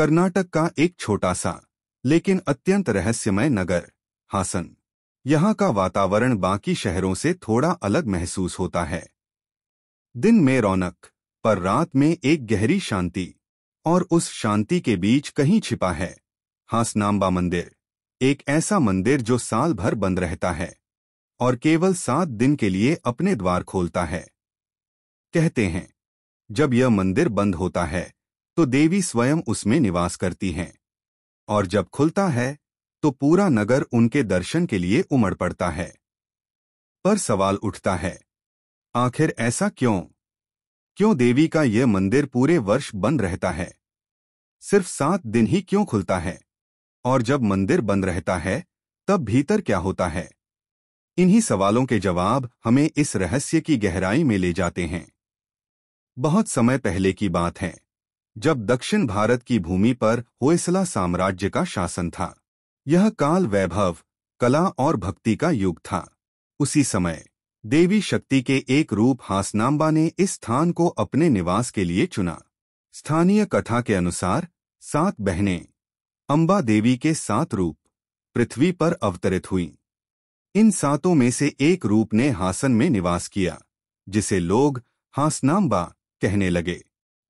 कर्नाटक का एक छोटा सा लेकिन अत्यंत रहस्यमय नगर हासन। यहाँ का वातावरण बाकी शहरों से थोड़ा अलग महसूस होता है। दिन में रौनक, पर रात में एक गहरी शांति, और उस शांति के बीच कहीं छिपा है हासनांबा मंदिर, एक ऐसा मंदिर जो साल भर बंद रहता है और केवल 7 दिन के लिए अपने द्वार खोलता है। कहते हैं जब यह मंदिर बंद होता है तो देवी स्वयं उसमें निवास करती हैं, और जब खुलता है तो पूरा नगर उनके दर्शन के लिए उमड़ पड़ता है। पर सवाल उठता है, आखिर ऐसा क्यों? क्यों देवी का यह मंदिर पूरे वर्ष बंद रहता है? सिर्फ 7 दिन ही क्यों खुलता है? और जब मंदिर बंद रहता है तब भीतर क्या होता है? इन्हीं सवालों के जवाब हमें इस रहस्य की गहराई में ले जाते हैं। बहुत समय पहले की बात है, जब दक्षिण भारत की भूमि पर होयसला साम्राज्य का शासन था। यह काल वैभव, कला और भक्ति का युग था। उसी समय देवी शक्ति के एक रूप हासनांबा ने इस स्थान को अपने निवास के लिए चुना। स्थानीय कथा के अनुसार 7 बहनें अंबा देवी के 7 रूप पृथ्वी पर अवतरित हुईं। इन 7 में से एक रूप ने हासन में निवास किया, जिसे लोग हासनांबा कहने लगे।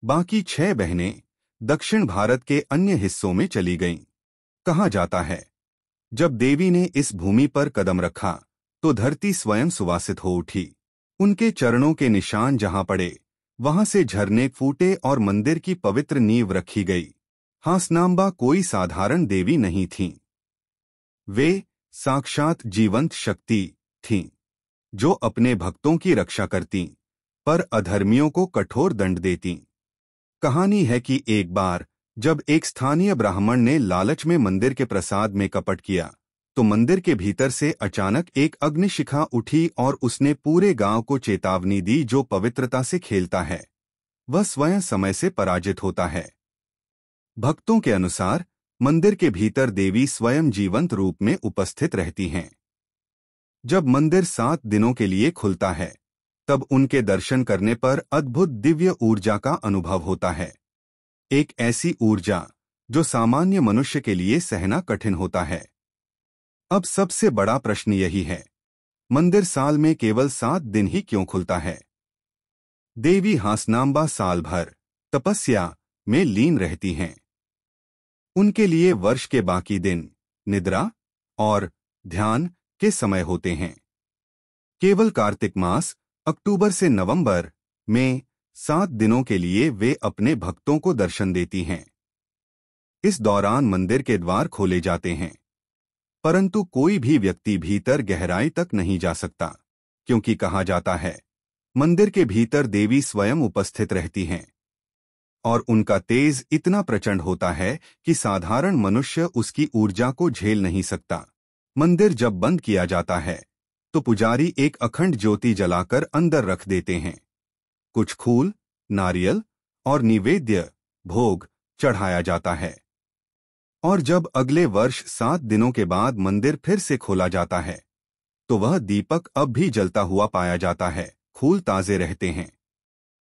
बाकी 6 बहनें दक्षिण भारत के अन्य हिस्सों में चली गईं। कहा जाता है जब देवी ने इस भूमि पर कदम रखा तो धरती स्वयं सुवासित हो उठी। उनके चरणों के निशान जहां पड़े वहां से झरने फूटे और मंदिर की पवित्र नींव रखी गई। हासनांबा कोई साधारण देवी नहीं थीं। वे साक्षात जीवंत शक्ति थीं, जो अपने भक्तों की रक्षा करतीं, पर अधर्मियों को कठोर दंड देतीं। कहानी है कि एक बार जब एक स्थानीय ब्राह्मण ने लालच में मंदिर के प्रसाद में कपट किया, तो मंदिर के भीतर से अचानक एक अग्निशिखा उठी और उसने पूरे गांव को चेतावनी दी, जो पवित्रता से खेलता है वह स्वयं समय से पराजित होता है। भक्तों के अनुसार मंदिर के भीतर देवी स्वयं जीवंत रूप में उपस्थित रहती हैं। जब मंदिर 7 दिनों के लिए खुलता है तब उनके दर्शन करने पर अद्भुत दिव्य ऊर्जा का अनुभव होता है। एक ऐसी ऊर्जा जो सामान्य मनुष्य के लिए सहना कठिन होता है। अब सबसे बड़ा प्रश्न यही है, मंदिर साल में केवल 7 दिन ही क्यों खुलता है? देवी हासनांबा साल भर तपस्या में लीन रहती हैं। उनके लिए वर्ष के बाकी दिन निद्रा और ध्यान के समय होते हैं। केवल कार्तिक मास अक्टूबर से नवंबर में 7 दिनों के लिए वे अपने भक्तों को दर्शन देती हैं। इस दौरान मंदिर के द्वार खोले जाते हैं, परंतु कोई भी व्यक्ति भीतर गहराई तक नहीं जा सकता, क्योंकि कहा जाता है मंदिर के भीतर देवी स्वयं उपस्थित रहती हैं और उनका तेज इतना प्रचंड होता है कि साधारण मनुष्य उसकी ऊर्जा को झेल नहीं सकता। मंदिर जब बंद किया जाता है तो पुजारी एक अखंड ज्योति जलाकर अंदर रख देते हैं। कुछ फूल, नारियल और निवेद्य भोग चढ़ाया जाता है, और जब अगले वर्ष 7 दिनों के बाद मंदिर फिर से खोला जाता है तो वह दीपक अब भी जलता हुआ पाया जाता है। फूल ताजे रहते हैं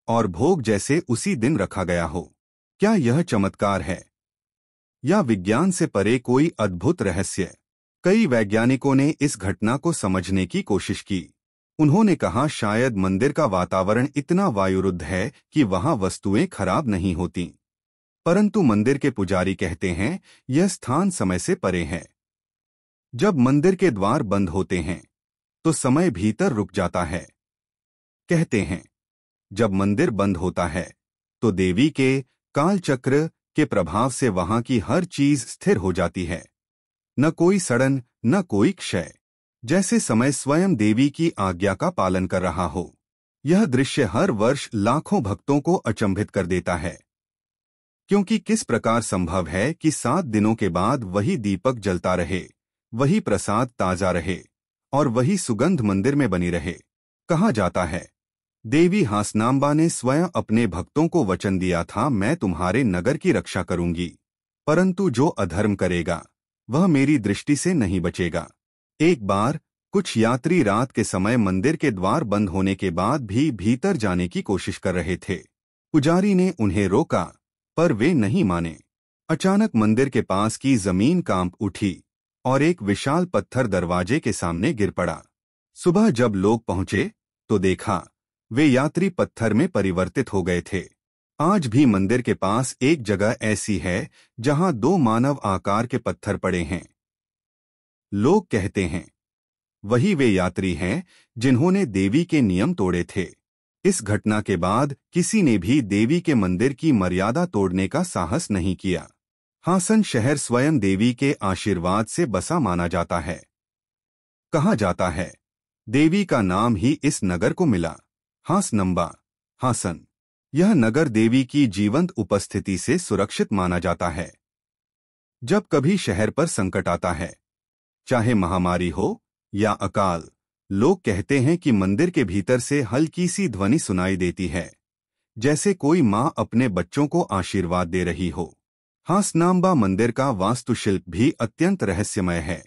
और भोग जैसे उसी दिन रखा गया हो। क्या यह चमत्कार है या विज्ञान से परे कोई अद्भुत रहस्य? कई वैज्ञानिकों ने इस घटना को समझने की कोशिश की। उन्होंने कहा शायद मंदिर का वातावरण इतना वायुरुद्ध है कि वहां वस्तुएं खराब नहीं होती, परंतु मंदिर के पुजारी कहते हैं यह स्थान समय से परे है। जब मंदिर के द्वार बंद होते हैं तो समय भीतर रुक जाता है। कहते हैं जब मंदिर बंद होता है तो देवी के कालचक्र के प्रभाव से वहां की हर चीज स्थिर हो जाती है। न कोई सड़न, न कोई क्षय, जैसे समय स्वयं देवी की आज्ञा का पालन कर रहा हो। यह दृश्य हर वर्ष लाखों भक्तों को अचंभित कर देता है, क्योंकि किस प्रकार संभव है कि 7 दिनों के बाद वही दीपक जलता रहे, वही प्रसाद ताजा रहे और वही सुगंध मंदिर में बनी रहे। कहा जाता है देवी हासनांबा ने स्वयं अपने भक्तों को वचन दिया था, मैं तुम्हारे नगर की रक्षा करूंगी, परंतु जो अधर्म करेगा वह मेरी दृष्टि से नहीं बचेगा। एक बार कुछ यात्री रात के समय मंदिर के द्वार बंद होने के बाद भी भीतर जाने की कोशिश कर रहे थे। पुजारी ने उन्हें रोका, पर वे नहीं माने। अचानक मंदिर के पास की जमीन कांप उठी और एक विशाल पत्थर दरवाजे के सामने गिर पड़ा। सुबह जब लोग पहुंचे तो देखा वे यात्री पत्थर में परिवर्तित हो गए थे। आज भी मंदिर के पास एक जगह ऐसी है जहां दो मानव आकार के पत्थर पड़े हैं। लोग कहते हैं वही वे यात्री हैं जिन्होंने देवी के नियम तोड़े थे। इस घटना के बाद किसी ने भी देवी के मंदिर की मर्यादा तोड़ने का साहस नहीं किया। हासन शहर स्वयं देवी के आशीर्वाद से बसा माना जाता है। कहा जाता है देवी का नाम ही इस नगर को मिला, हासनंबा, हासन। यह नगर देवी की जीवंत उपस्थिति से सुरक्षित माना जाता है। जब कभी शहर पर संकट आता है, चाहे महामारी हो या अकाल, लोग कहते हैं कि मंदिर के भीतर से हल्की सी ध्वनि सुनाई देती है, जैसे कोई माँ अपने बच्चों को आशीर्वाद दे रही हो। हासनांबा मंदिर का वास्तुशिल्प भी अत्यंत रहस्यमय है।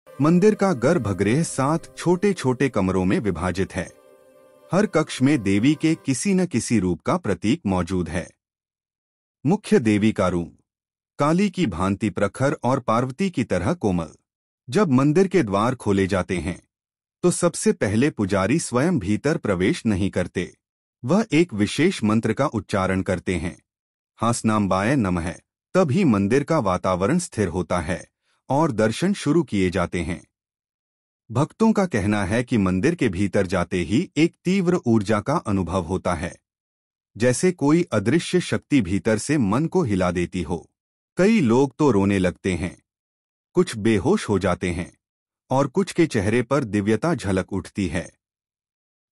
मंदिर का गर्भगृह 7 छोटे छोटे कमरों में विभाजित है। हर कक्ष में देवी के किसी न किसी रूप का प्रतीक मौजूद है। मुख्य देवी का रूप काली की भांति प्रखर और पार्वती की तरह कोमल। जब मंदिर के द्वार खोले जाते हैं तो सबसे पहले पुजारी स्वयं भीतर प्रवेश नहीं करते। वह एक विशेष मंत्र का उच्चारण करते हैं, हासनांबाय नमः। तभी मंदिर का वातावरण स्थिर होता है और दर्शन शुरू किए जाते हैं। भक्तों का कहना है कि मंदिर के भीतर जाते ही एक तीव्र ऊर्जा का अनुभव होता है, जैसे कोई अदृश्य शक्ति भीतर से मन को हिला देती हो। कई लोग तो रोने लगते हैं, कुछ बेहोश हो जाते हैं और कुछ के चेहरे पर दिव्यता झलक उठती है।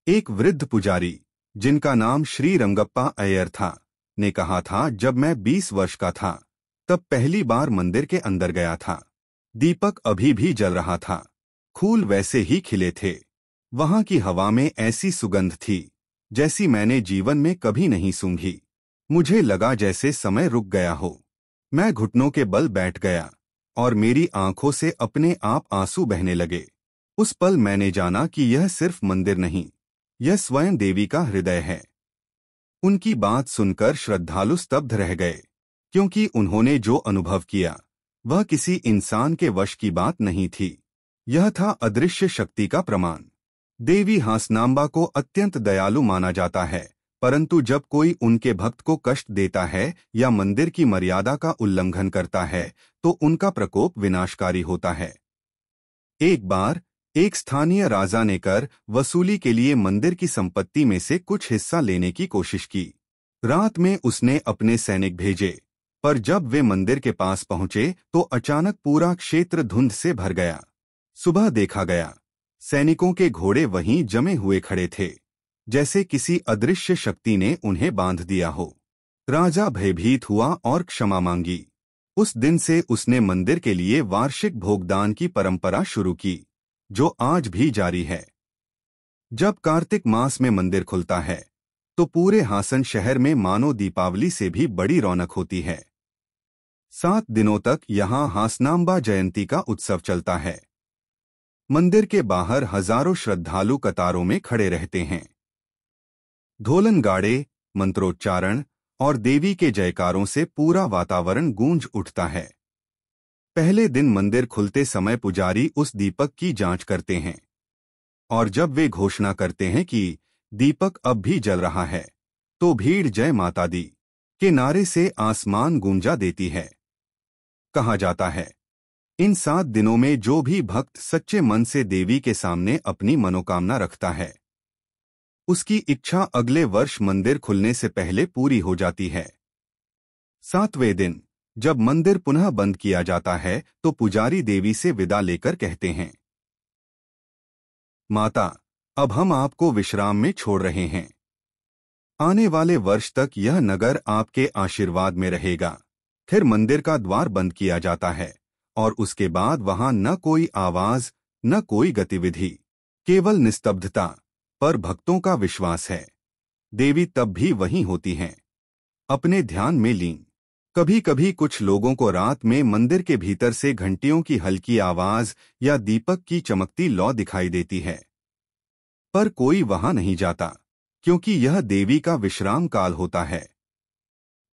एक वृद्ध पुजारी, जिनका नाम श्री रंगप्पा अय्यर था, ने कहा था, जब मैं 20 वर्ष का था तब पहली बार मंदिर के अंदर गया था। दीपक अभी भी जल रहा था, फूल वैसे ही खिले थे। वहां की हवा में ऐसी सुगंध थी जैसी मैंने जीवन में कभी नहीं सूंघी। मुझे लगा जैसे समय रुक गया हो। मैं घुटनों के बल बैठ गया और मेरी आंखों से अपने आप आंसू बहने लगे। उस पल मैंने जाना कि यह सिर्फ मंदिर नहीं, यह स्वयं देवी का हृदय है। उनकी बात सुनकर श्रद्धालु स्तब्ध रह गए, क्योंकि उन्होंने जो अनुभव किया वह किसी इंसान के वश की बात नहीं थी। यह था अदृश्य शक्ति का प्रमाण। देवी हासनांबा को अत्यंत दयालु माना जाता है, परंतु जब कोई उनके भक्त को कष्ट देता है या मंदिर की मर्यादा का उल्लंघन करता है तो उनका प्रकोप विनाशकारी होता है। एक बार एक स्थानीय राजा ने कर वसूली के लिए मंदिर की संपत्ति में से कुछ हिस्सा लेने की कोशिश की। रात में उसने अपने सैनिक भेजे, पर जब वे मंदिर के पास पहुंचे तो अचानक पूरा क्षेत्र धुंध से भर गया। सुबह देखा गया, सैनिकों के घोड़े वहीं जमे हुए खड़े थे, जैसे किसी अदृश्य शक्ति ने उन्हें बांध दिया हो। राजा भयभीत हुआ और क्षमा मांगी। उस दिन से उसने मंदिर के लिए वार्षिक भोगदान की परंपरा शुरू की, जो आज भी जारी है। जब कार्तिक मास में मंदिर खुलता है तो पूरे हासन शहर में मानो दीपावली से भी बड़ी रौनक होती है। 7 दिनों तक यहाँ हासनांबा जयंती का उत्सव चलता है। मंदिर के बाहर हजारों श्रद्धालु कतारों में खड़े रहते हैं। ढोलन गाड़े, मंत्रोच्चारण और देवी के जयकारों से पूरा वातावरण गूंज उठता है। पहले दिन मंदिर खुलते समय पुजारी उस दीपक की जांच करते हैं और जब वे घोषणा करते हैं कि दीपक अब भी जल रहा है तो भीड़ जय माता दी के नारे से आसमान गूंजा देती है। कहा जाता है इन 7 दिनों में जो भी भक्त सच्चे मन से देवी के सामने अपनी मनोकामना रखता है, उसकी इच्छा अगले वर्ष मंदिर खुलने से पहले पूरी हो जाती है। 7वें दिन जब मंदिर पुनः बंद किया जाता है तो पुजारी देवी से विदा लेकर कहते हैं, माता, अब हम आपको विश्राम में छोड़ रहे हैं। आने वाले वर्ष तक यह नगर आपके आशीर्वाद में रहेगा। फिर मंदिर का द्वार बंद किया जाता है और उसके बाद वहां न कोई आवाज, न कोई गतिविधि, केवल निस्तब्धता। पर भक्तों का विश्वास है देवी तब भी वहीं होती हैं, अपने ध्यान में लीन। कभी कभी कुछ लोगों को रात में मंदिर के भीतर से घंटियों की हल्की आवाज या दीपक की चमकती लौ दिखाई देती है, पर कोई वहां नहीं जाता, क्योंकि यह देवी का विश्राम काल होता है।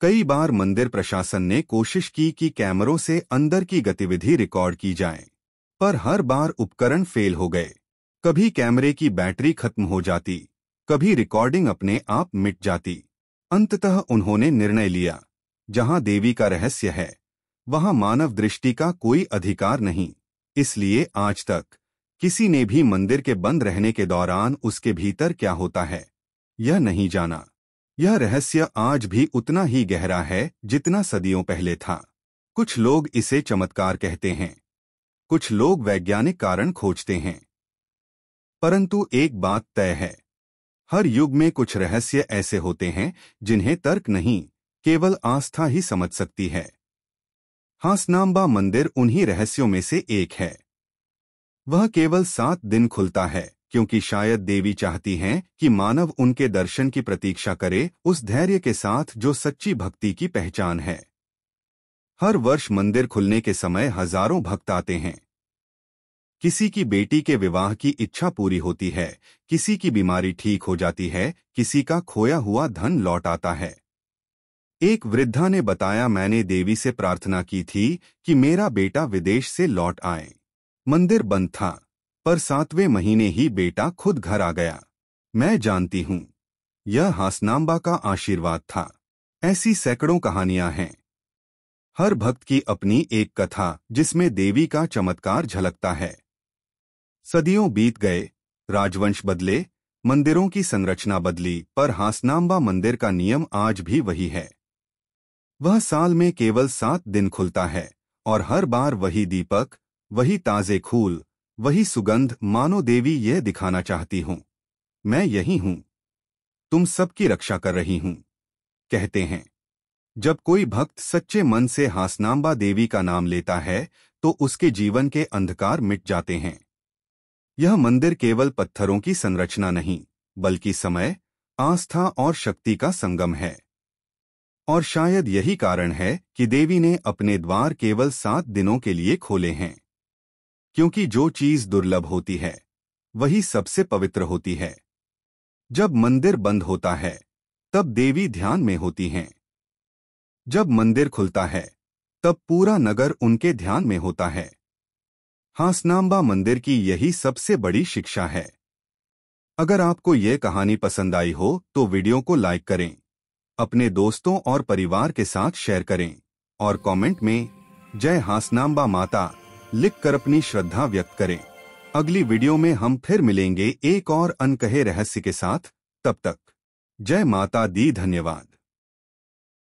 कई बार मंदिर प्रशासन ने कोशिश की कि कैमरों से अंदर की गतिविधि रिकॉर्ड की जाए, पर हर बार उपकरण फेल हो गए। कभी कैमरे की बैटरी खत्म हो जाती, कभी रिकॉर्डिंग अपने आप मिट जाती। अंततः उन्होंने निर्णय लिया, जहां देवी का रहस्य है वहां मानव दृष्टि का कोई अधिकार नहीं। इसलिए आज तक किसी ने भी मंदिर के बंद रहने के दौरान उसके भीतर क्या होता है यह नहीं जाना। यह रहस्य आज भी उतना ही गहरा है जितना सदियों पहले था। कुछ लोग इसे चमत्कार कहते हैं, कुछ लोग वैज्ञानिक कारण खोजते हैं, परंतु एक बात तय है, हर युग में कुछ रहस्य ऐसे होते हैं जिन्हें तर्क नहीं, केवल आस्था ही समझ सकती है। हासनांबा मंदिर उन्हीं रहस्यों में से एक है। वह केवल 7 दिन खुलता है क्योंकि शायद देवी चाहती हैं कि मानव उनके दर्शन की प्रतीक्षा करे, उस धैर्य के साथ जो सच्ची भक्ति की पहचान है। हर वर्ष मंदिर खुलने के समय हजारों भक्त आते हैं। किसी की बेटी के विवाह की इच्छा पूरी होती है, किसी की बीमारी ठीक हो जाती है, किसी का खोया हुआ धन लौट आता है। एक वृद्धा ने बताया, मैंने देवी से प्रार्थना की थी कि मेरा बेटा विदेश से लौट आए। मंदिर बंद था, पर 7वें महीने ही बेटा खुद घर आ गया। मैं जानती हूँ, यह हासनांबा का आशीर्वाद था। ऐसी सैकड़ों कहानियां हैं, हर भक्त की अपनी एक कथा जिसमें देवी का चमत्कार झलकता है। सदियों बीत गए, राजवंश बदले, मंदिरों की संरचना बदली, पर हासनांबा मंदिर का नियम आज भी वही है। वह साल में केवल 7 दिन खुलता है और हर बार वही दीपक, वही ताजे फूल, वही सुगंध, मानो देवी यह दिखाना चाहती हूँ, मैं यही हूँ, तुम सबकी रक्षा कर रही हूँ। कहते हैं, जब कोई भक्त सच्चे मन से हासनांबा देवी का नाम लेता है तो उसके जीवन के अंधकार मिट जाते हैं। यह मंदिर केवल पत्थरों की संरचना नहीं, बल्कि समय, आस्था और शक्ति का संगम है। और शायद यही कारण है कि देवी ने अपने द्वार केवल 7 दिनों के लिए खोले हैं, क्योंकि जो चीज दुर्लभ होती है वही सबसे पवित्र होती है। जब मंदिर बंद होता है तब देवी ध्यान में होती हैं। जब मंदिर खुलता है तब पूरा नगर उनके ध्यान में होता है। हासनांबा मंदिर की यही सबसे बड़ी शिक्षा है। अगर आपको यह कहानी पसंद आई हो तो वीडियो को लाइक करें, अपने दोस्तों और परिवार के साथ शेयर करें और कमेंट में जय हासनांबा माता लिखकर अपनी श्रद्धा व्यक्त करें। अगली वीडियो में हम फिर मिलेंगे एक और अनकहे रहस्य के साथ। तब तक जय माता दी। धन्यवाद।